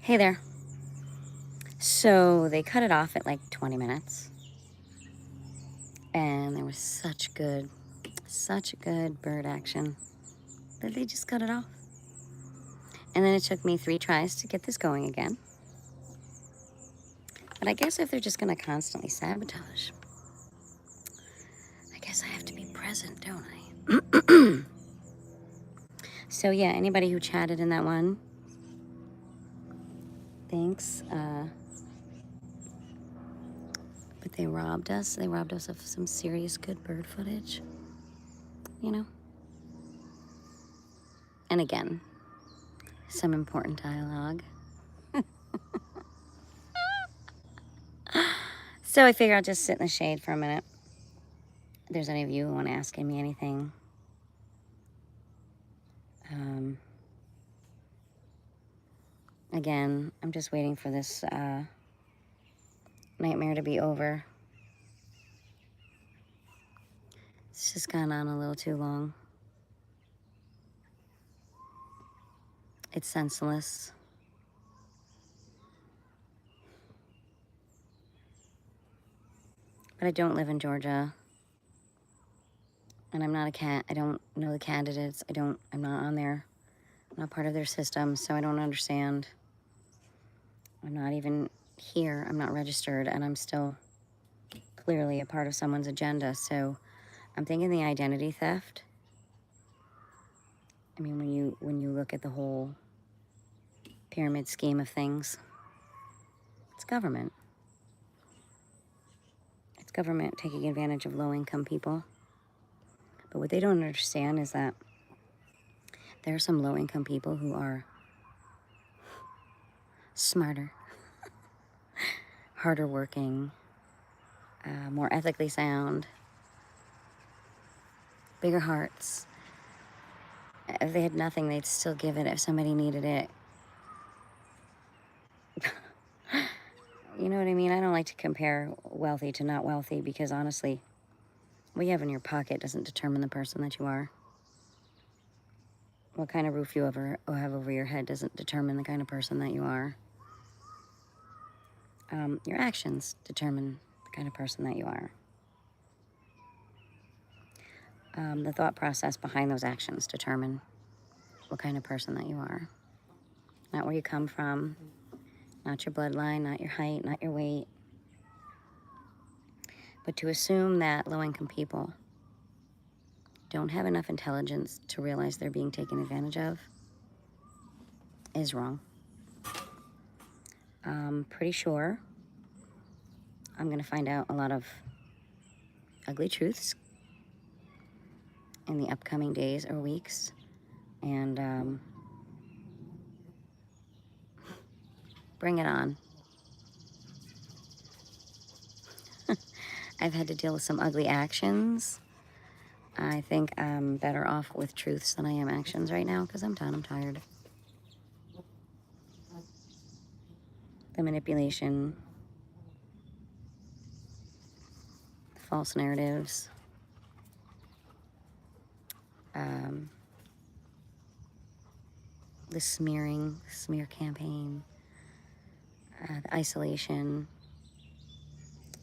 Hey there. So they cut it off at like 20 minutes. And there was such good bird action that they just cut it off. And then it took me 3 tries to get this going again. But I guess if they're just going to constantly sabotage, I guess I have to be present, don't I? So yeah, anybody who chatted in that one, thanks. But they robbed us. They robbed us of some serious good bird footage, you know? And again, some important dialogue. So I figure I'll just sit in the shade for a minute. If there's any of you who want to ask me anything. Again, I'm just waiting for this nightmare to be over. It's just gone on a little too long. It's senseless. But I don't live in Georgia. And I'm not a cat. I don't know the candidates. I'm not on there. I'm not part of their system, so I don't understand. I'm not even here. I'm not registered, and I'm still clearly a part of someone's agenda. So I'm thinking the identity theft. I mean, when you look at the whole pyramid scheme of things, it's government. It's government taking advantage of low-income people. But what they don't understand is that there are some low-income people who are smarter, harder working, more ethically sound, bigger hearts. If they had nothing, they'd still give it if somebody needed it. You know what I mean? I don't like to compare wealthy to not wealthy because honestly, what you have in your pocket doesn't determine the person that you are. What kind of roof you have over your head doesn't determine the kind of person that you are. Your actions determine the kind of person that you are. The thought process behind those actions determine what kind of person that you are. Not where you come from, not your bloodline, not your height, not your weight. But to assume that low-income people don't have enough intelligence to realize they're being taken advantage of is wrong. I'm pretty sure I'm going to find out a lot of ugly truths in the upcoming days or weeks. And bring it on. I've had to deal with some ugly actions. I think I'm better off with truths than I am actions right now because I'm done. I'm tired. The manipulation, the false narratives, the smear campaign, the isolation,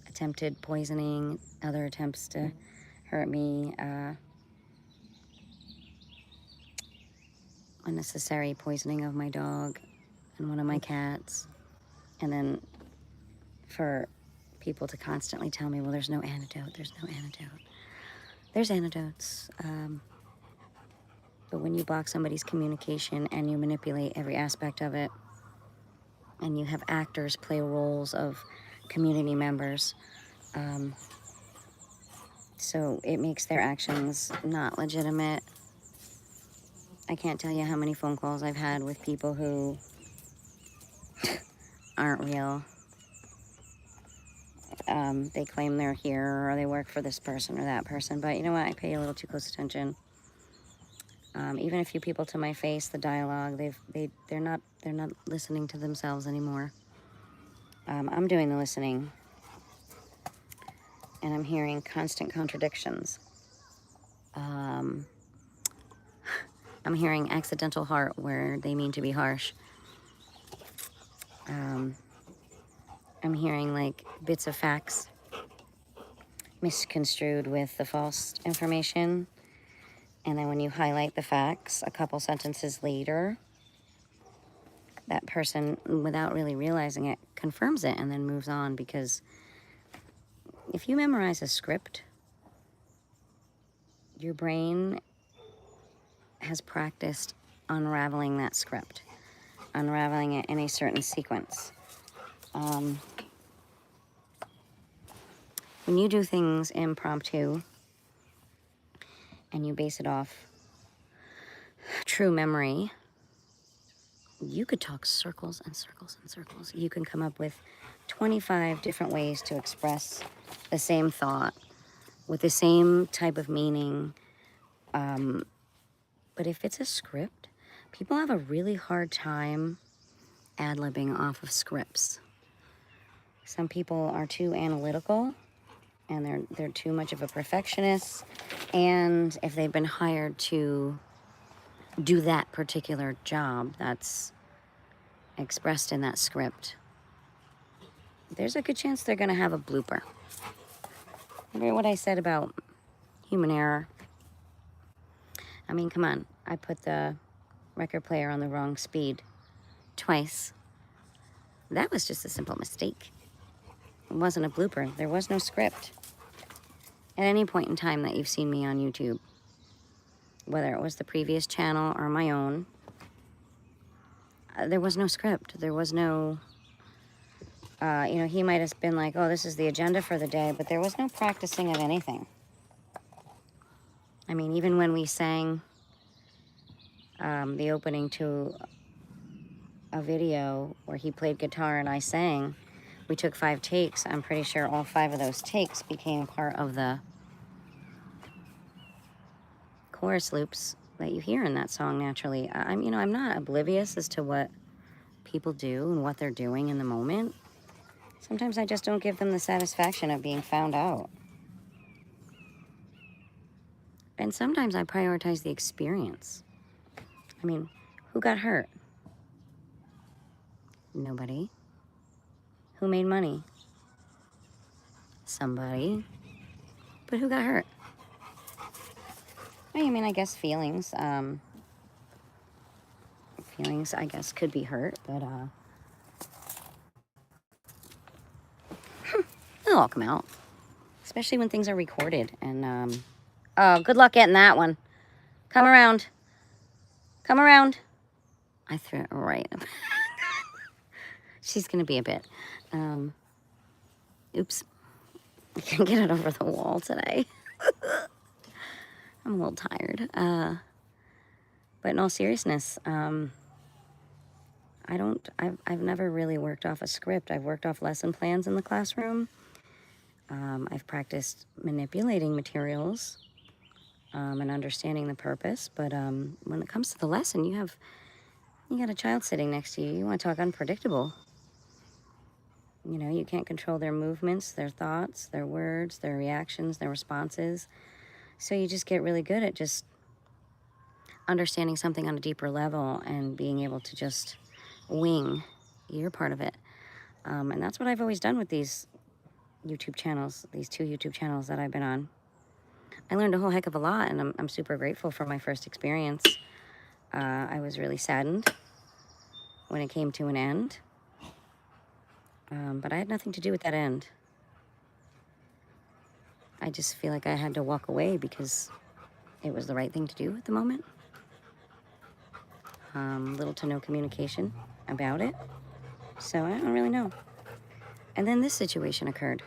attempted poisoning, other attempts to hurt me, unnecessary poisoning of my dog and one of my cats. And then for people to constantly tell me, well, there's no antidote, there's no antidote. There's antidotes. But when you block somebody's communication and you manipulate every aspect of it, and you have actors play roles of community members, so it makes their actions not legitimate. I can't tell you how many phone calls I've had with people who aren't real. They claim they're here or they work for this person or that person, but you know what? I pay a little too close attention. Even a few people to my face, the dialogue, they're not listening to themselves anymore. I'm doing the listening, and I'm hearing constant contradictions. I'm hearing accidental heart where they mean to be harsh. I'm hearing like bits of facts misconstrued with the false information. And then when you highlight the facts a couple sentences later, that person, without really realizing it, confirms it and then moves on. Because if you memorize a script, your brain has practiced unraveling that script, unraveling it in a certain sequence. When you do things impromptu and you base it off true memory, you could talk circles and circles and circles. You can come up with 25 different ways to express the same thought with the same type of meaning. But if it's a script, people have a really hard time ad-libbing off of scripts. Some people are too analytical, and they're too much of a perfectionist. And if they've been hired to do that particular job that's expressed in that script, there's a good chance they're going to have a blooper. Remember what I said about human error? I mean, come on. I put the record player on the wrong speed twice. That was just a simple mistake. It wasn't a blooper. There was no script. At any point in time that you've seen me on YouTube, whether it was the previous channel or my own, there was no script. There was no, he might have been like, oh, this is the agenda for the day, but there was no practicing of anything. I mean, even when we sang the opening to a video where he played guitar and I sang, we took 5 takes. I'm pretty sure all 5 of those takes became part of the chorus loops that you hear in that song naturally. I'm not oblivious as to what people do and what they're doing in the moment. Sometimes I just don't give them the satisfaction of being found out. And sometimes I prioritize the experience. I mean, who got hurt? Nobody. Who made money? Somebody. But who got hurt? I mean, I guess feelings. Feelings, I guess, could be hurt, but it'll all come out. Especially when things are recorded. And, oh, good luck getting that one. Come around. Come around. I threw it right. She's going to be a bit. Oops. I can't get it over the wall today. I'm a little tired. But in all seriousness, I've never really worked off a script. I've worked off lesson plans in the classroom. I've practiced manipulating materials and understanding the purpose. But when it comes to the lesson, you got a child sitting next to you. You want to talk unpredictable. You can't control their movements, their thoughts, their words, their reactions, their responses. So you just get really good at just understanding something on a deeper level and being able to just wing your part of it. And that's what I've always done with these YouTube channels, these 2 YouTube channels that I've been on. I learned a whole heck of a lot, and I'm super grateful for my first experience. I was really saddened when it came to an end. But I had nothing to do with that end. I just feel like I had to walk away because it was the right thing to do at the moment. Little to no communication about it. So I don't really know. And then this situation occurred.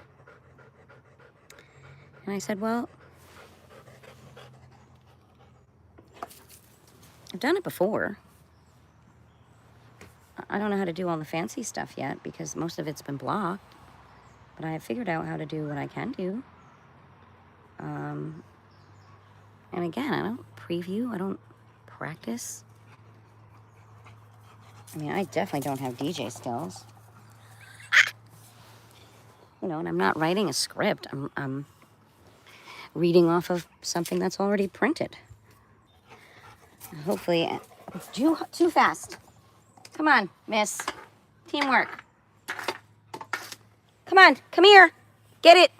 And I said, well, I've done it before. I don't know how to do all the fancy stuff yet because most of it's been blocked. But I have figured out how to do what I can do. And again, I don't preview. I don't practice. I mean, I definitely don't have DJ skills. And I'm not writing a script. I'm reading off of something that's already printed. Hopefully, too fast. Come on, miss. Teamwork. Come on, come here. Get it.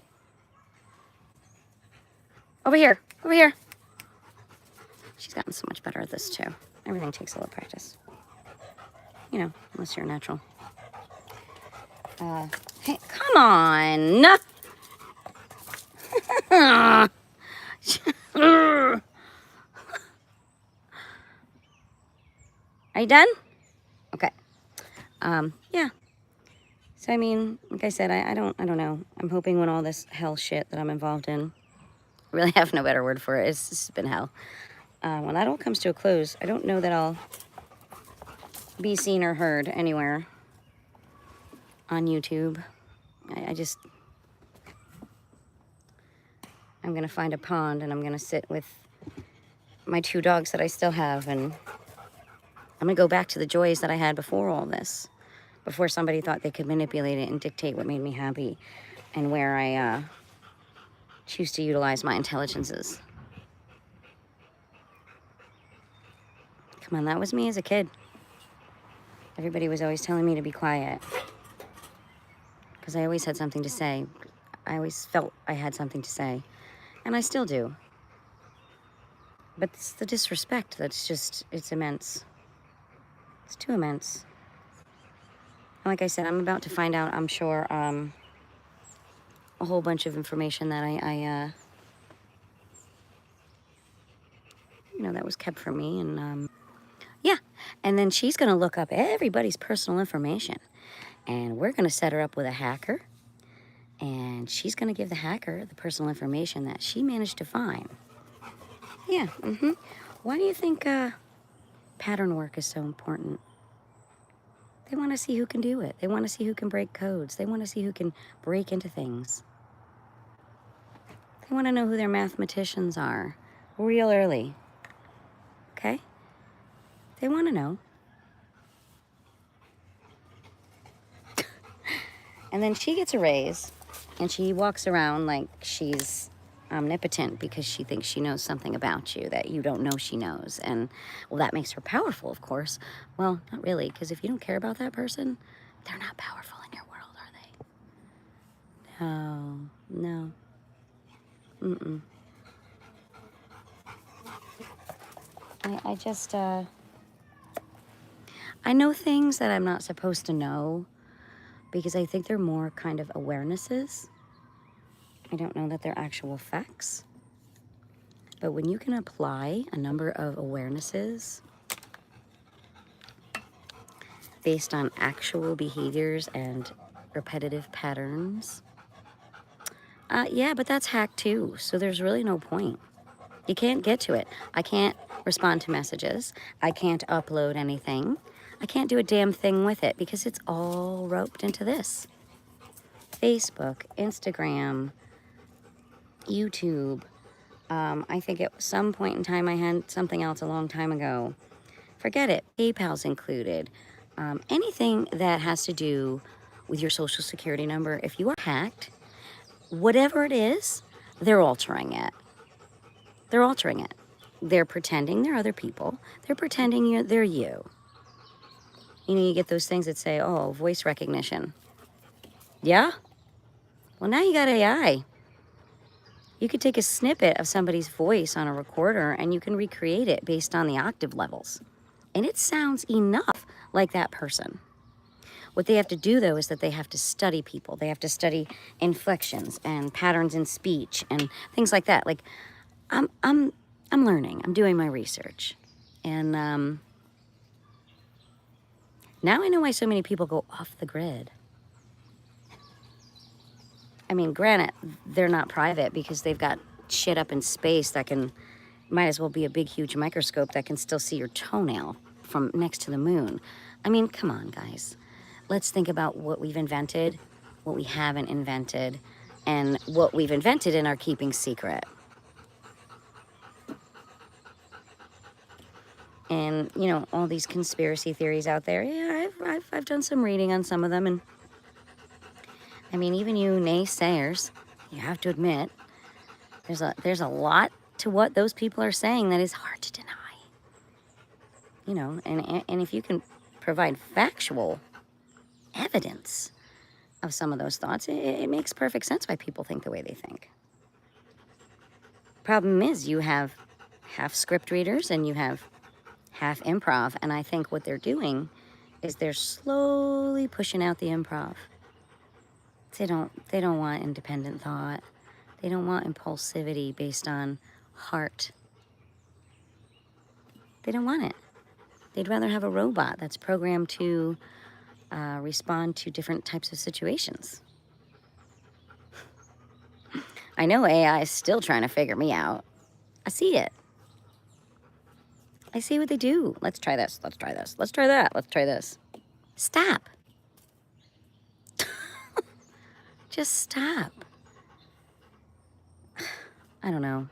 Over here, over here. She's gotten so much better at this too. Everything takes a little practice. You know, unless you're natural. Hey, come on. Are you done? Okay. Yeah. So I mean, like I said, I don't know. I'm hoping when all this hell shit that I'm involved in, I really have no better word for it. It's been hell. When that all comes to a close, I don't know that I'll be seen or heard anywhere on YouTube. I'm gonna find a pond and I'm gonna sit with my 2 dogs that I still have, and I'm gonna go back to the joys that I had before all this, before somebody thought they could manipulate it and dictate what made me happy and where I choose to utilize my intelligences. Come on, that was me as a kid. Everybody was always telling me to be quiet because I always had something to say. I always felt I had something to say, and I still do. But it's the disrespect that's just, it's immense. It's too immense. And like I said, I'm about to find out, I'm sure, a whole bunch of information that I you know, that was kept from me. And yeah, and then she's gonna look up everybody's personal information, and we're gonna set her up with a hacker, and she's gonna give the hacker the personal information that she managed to find. Yeah, Why do you think pattern work is so important? They want to see who can do it. They want to see who can break codes. They want to see who can break into things. They want to know who their mathematicians are real early. Okay? They want to know. And then she gets a raise, and she walks around like she's omnipotent because she thinks she knows something about you that you don't know she knows. And, well, that makes her powerful, of course. Well, not really, because if you don't care about that person, they're not powerful in your world, are they? No. I just, I know things that I'm not supposed to know because I think they're more kind of awarenesses. I don't know that they're actual facts. But when you can apply a number of awarenesses based on actual behaviors and repetitive patterns, yeah, but that's hacked too, so there's really no point. You can't get to it. I can't respond to messages. I can't upload anything. I can't do a damn thing with it because it's all roped into this. Facebook, Instagram, YouTube. I think at some point in time I had something else a long time ago. Forget it. PayPal's included. Anything that has to do with your social security number, if you are hacked, whatever it is, they're altering it. They're altering it. They're pretending they're other people. They're pretending they're you. You know, you get those things that say, oh, voice recognition. Yeah? Well, now you got AI. You could take a snippet of somebody's voice on a recorder and you can recreate it based on the octave levels. And it sounds enough like that person. What they have to do, though, is that they have to study people. They have to study inflections and patterns in speech and things like that. Like, I'm learning. I'm doing my research. And now I know why so many people go off the grid. I mean, granted, they're not private because they've got shit up in space that might as well be a big, huge microscope that can still see your toenail from next to the moon. I mean, come on, guys. Let's think about what we've invented, what we haven't invented, and what we've invented and are keeping secret. And, you know, all these conspiracy theories out there, yeah, I've done some reading on some of them, and I mean, even you naysayers, you have to admit, there's a lot to what those people are saying that is hard to deny. You know, and if you can provide factual evidence of some of those thoughts, it makes perfect sense why people think the way they think. Problem is, you have half script readers and you have half improv, and I think what they're doing is they're slowly pushing out the improv. They don't want independent thought. They don't want impulsivity based on heart. They don't want it. They'd rather have a robot that's programmed to respond to different types of situations. I know AI is still trying to figure me out. I see it. I see what they do. Let's try this. Let's try this. Let's try that. Let's try this. Stop. Just stop. I don't know.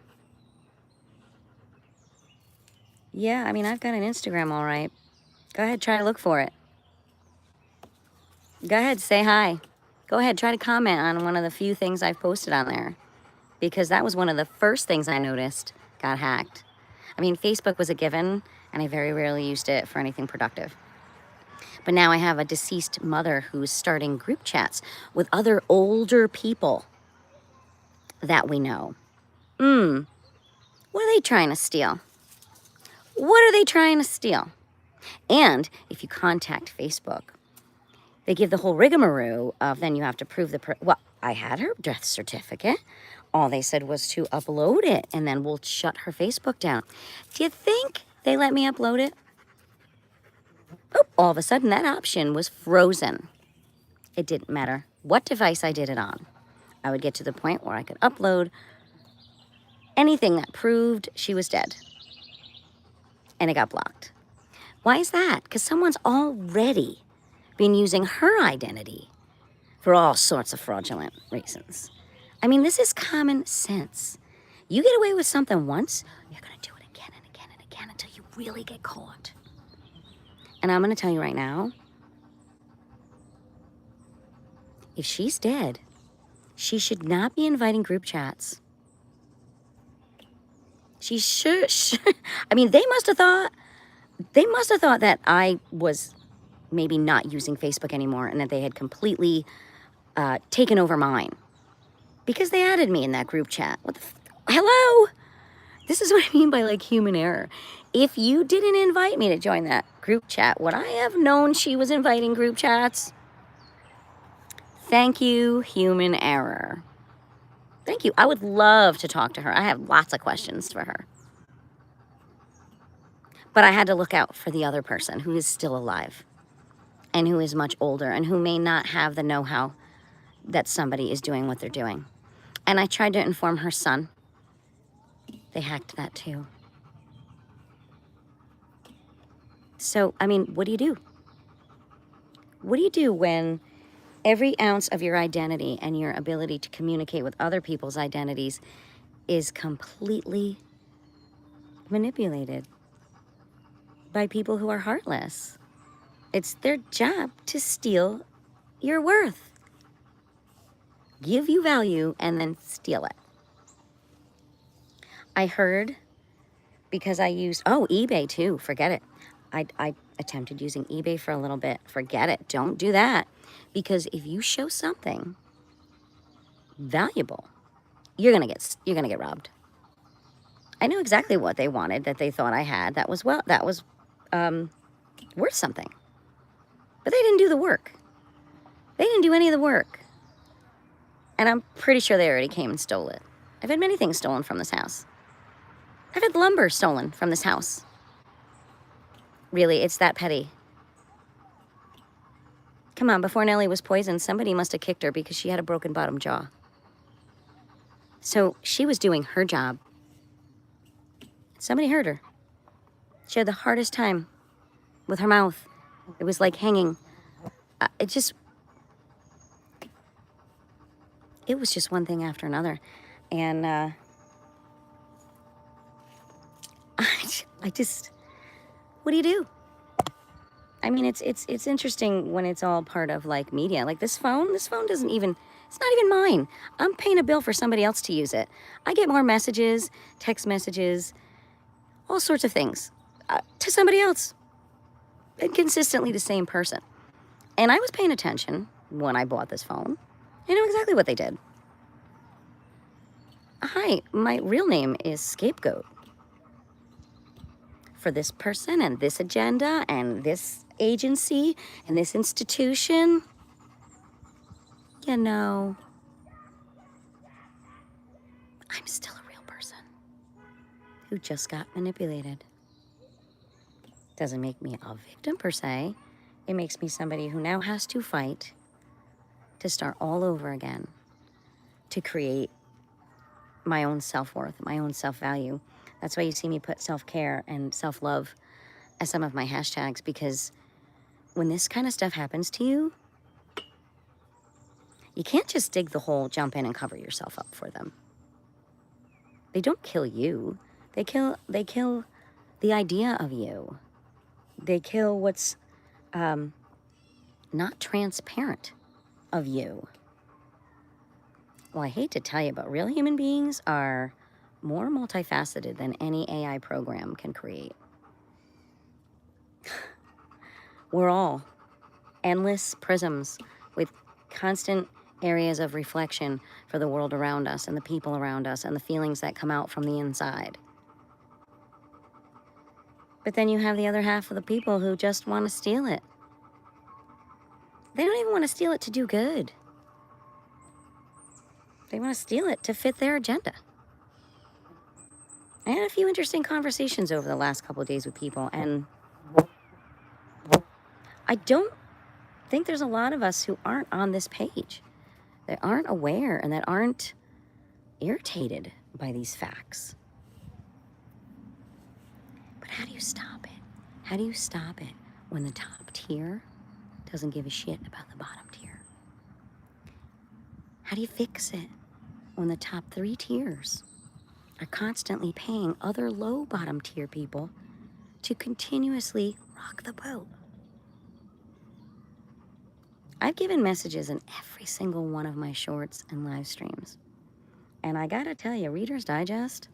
Yeah, I mean, I've got an Instagram, all right. Go ahead, try to look for it. Go ahead, say hi. Go ahead, try to comment on one of the few things I've posted on there, because that was one of the first things I noticed got hacked. I mean, Facebook was a given, and I very rarely used it for anything productive. But now I have a deceased mother who's starting group chats with other older people that we know. What are they trying to steal? What are they trying to steal? And if you contact Facebook, they give the whole rigmarole of then you have to prove well, I had her death certificate. All they said was to upload it, and then we'll shut her Facebook down. Do you think they let me upload it? Oh, all of a sudden, that option was frozen. It didn't matter what device I did it on. I would get to the point where I could upload anything that proved she was dead. And it got blocked. Why is that? Because someone's already been using her identity for all sorts of fraudulent reasons. I mean, this is common sense. You get away with something once, you're going to do it again and again and again until you really get caught. And I'm going to tell you right now, if she's dead, she should not be inviting group chats. She should. I mean, they must have thought that I was maybe not using Facebook anymore and that they had completely taken over mine, because they added me in that group chat. What the hello? This is what I mean by like human error. If you didn't invite me to join that group chat, would I have known she was inviting group chats? Thank you, human error. Thank you. I would love to talk to her. I have lots of questions for her. But I had to look out for the other person who is still alive and who is much older and who may not have the know-how that somebody is doing what they're doing. And I tried to inform her son. They hacked that too. So, I mean, what do you do? What do you do when every ounce of your identity and your ability to communicate with other people's identities is completely manipulated by people who are heartless? It's their job to steal your worth, give you value, and then steal it. I heard, because I used, eBay too, forget it. I attempted using eBay for a little bit. Forget it. Don't do that. Because if you show something valuable, you're gonna get robbed. I know exactly what they wanted that they thought I had that was worth something. But they didn't do the work. They didn't do any of the work. And I'm pretty sure they already came and stole it. I've had many things stolen from this house. I've had lumber stolen from this house. Really, it's that petty. Come on, before Nellie was poisoned, somebody must have kicked her because she had a broken bottom jaw. So she was doing her job. Somebody hurt her. She had the hardest time with her mouth. It was like hanging. It was just one thing after another. And what do you do? I mean, it's interesting when it's all part of like media. Like this phone doesn't even, it's not even mine. I'm paying a bill for somebody else to use it. I get more messages, text messages, all sorts of things to somebody else. And consistently the same person. And I was paying attention when I bought this phone. I know exactly what they did. Hi, my real name is Scapegoat. For this person and this agenda and this agency and this institution, you know, I'm still a real person who just got manipulated. Doesn't make me a victim per se. It makes me somebody who now has to fight to start all over again, to create my own self-worth, my own self-value. That's why you see me put self-care and self-love as some of my hashtags, because when this kind of stuff happens to you, you can't just dig the hole, jump in, and cover yourself up for them. They don't kill you. They kill the idea of you. They kill what's not transparent of you. Well, I hate to tell you, but real human beings are more multifaceted than any AI program can create. We're all endless prisms with constant areas of reflection for the world around us and the people around us and the feelings that come out from the inside. But then you have the other half of the people who just want to steal it. They don't even want to steal it to do good. They want to steal it to fit their agenda. I had a few interesting conversations over the last couple of days with people, and I don't think there's a lot of us who aren't on this page, that aren't aware and that aren't irritated by these facts. But how do you stop it? How do you stop it when the top tier doesn't give a shit about the bottom tier? How do you fix it when the top 3 tiers are constantly paying other low bottom tier people to continuously rock the boat? I've given messages in every single one of my shorts and live streams. And I gotta tell you, Reader's Digest,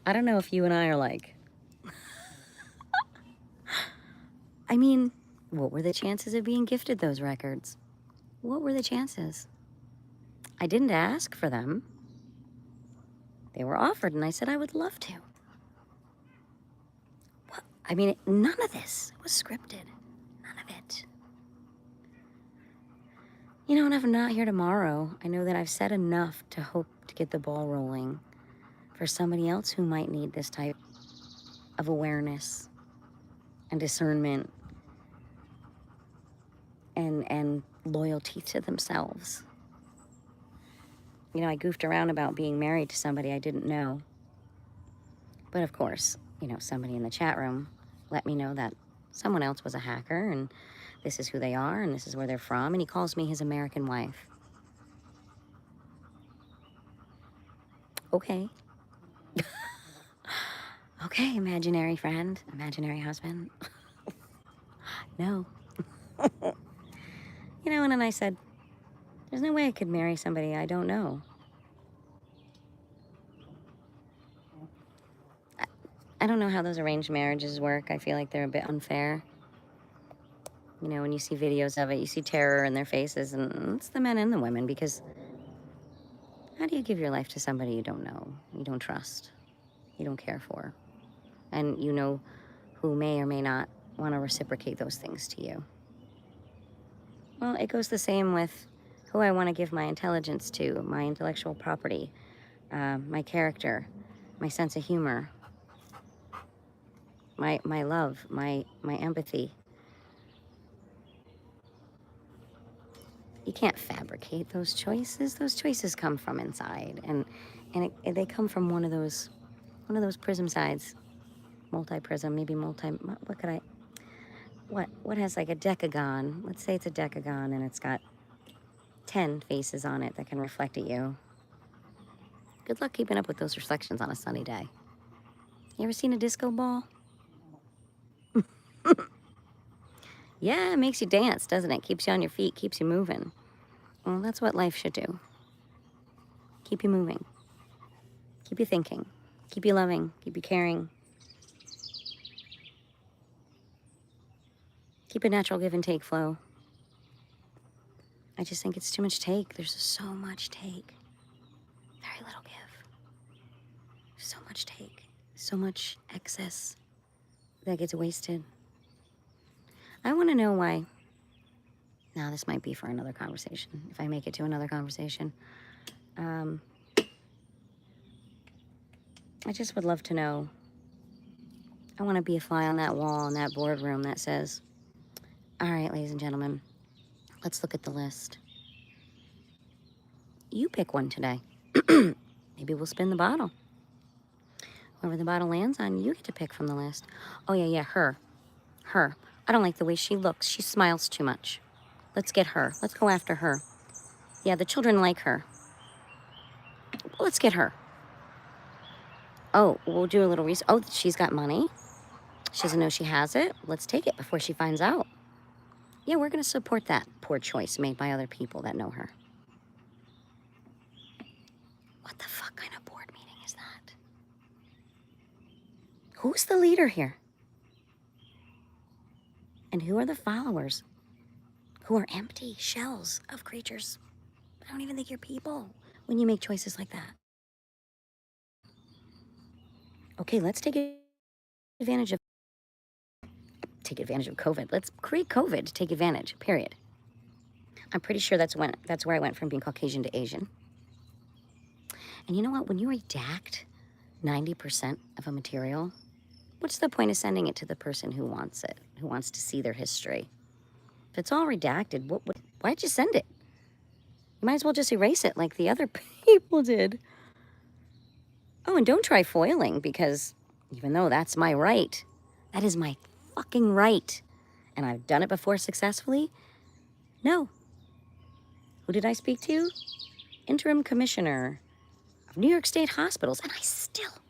I don't know if you and I are like, I mean, what were the chances of being gifted those records? What were the chances? I didn't ask for them. They were offered, and I said I would love to. Well, I mean, none of this was scripted. None of it. You know, and if I'm not here tomorrow, I know that I've said enough to hope to get the ball rolling for somebody else who might need this type of awareness and discernment and loyalty to themselves. You know, I goofed around about being married to somebody I didn't know. But of course, you know, somebody in the chat room let me know that someone else was a hacker, and this is who they are, and this is where they're from, and he calls me his American wife. Okay. Okay, imaginary friend, imaginary husband. No. You know, and then I said, there's no way I could marry somebody I don't know. I don't know how those arranged marriages work. I feel like they're a bit unfair. You know, when you see videos of it, you see terror in their faces, and it's the men and the women, because how do you give your life to somebody you don't know, you don't trust, you don't care for, and you know who may or may not want to reciprocate those things to you? Well, it goes the same with who I want to give my intelligence to, my intellectual property, my character, my sense of humor, my love, my empathy. You can't fabricate those choices. Those choices come from inside, and they come from one of those prism sides, multi-prism, maybe multi. What has like a decagon? Let's say it's a decagon, and it's got 10 faces on it that can reflect at you. Good luck keeping up with those reflections on a sunny day. You ever seen a disco ball? Yeah, it makes you dance, doesn't it? Keeps you on your feet, keeps you moving. Well, that's what life should do. Keep you moving. Keep you thinking. Keep you loving. Keep you caring. Keep a natural give and take flow. I just think it's too much take. There's so much take. Very little give. So much take. So much excess that gets wasted. I want to know why. Now, this might be for another conversation, if I make it to another conversation. I just would love to know. I want to be a fly on that wall in that boardroom that says, all right, ladies and gentlemen, let's look at the list. You pick one today. Maybe we'll spin the bottle. Whoever the bottle lands on, you get to pick from the list. Oh, yeah, her. Her. I don't like the way she looks. She smiles too much. Let's get her. Let's go after her. Yeah, the children like her. Let's get her. Oh, we'll do a little research. Oh, she's got money. She doesn't know she has it. Let's take it before she finds out. Yeah, we're going to support that poor choice made by other people that know her. What the fuck kind of board meeting is that? Who's the leader here? And who are the followers? Who are empty shells of creatures. I don't even think you're people when you make choices like that. Okay, let's take advantage of COVID. Let's create COVID to take advantage, period. I'm pretty sure that's where I went from being Caucasian to Asian. And you know what? When you redact 90% of a material, what's the point of sending it to the person who wants it, who wants to see their history? If it's all redacted, why'd you send it? You might as well just erase it like the other people did. Oh, and don't try foiling, because even though that's my right, that is my fucking right, and I've done it before successfully, no. Who did I speak to? Interim Commissioner of New York State Hospitals, and I still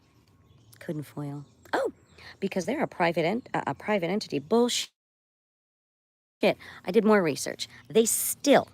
couldn't foil. Oh, because they're a private entity. Bullshit. I did more research. They still